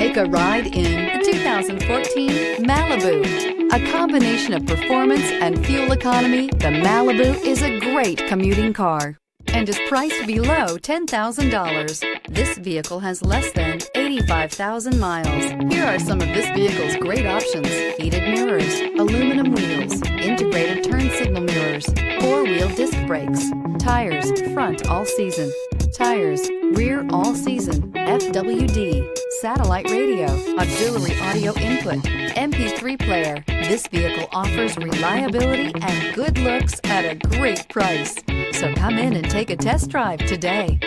Take a ride in the 2014 Malibu. A combination of performance and fuel economy, the Malibu is a great commuting car and is priced below $10,000. This vehicle has less than 85,000 miles. Here are some of this vehicle's great options: heated mirrors, aluminum wheels, integrated turn signal mirrors, four-wheel disc brakes, tires front all season, tires rear all season, FWD, satellite radio, auxiliary audio input, MP3 player. This vehicle offers reliability and good looks at a great price. So come in and take a test drive today.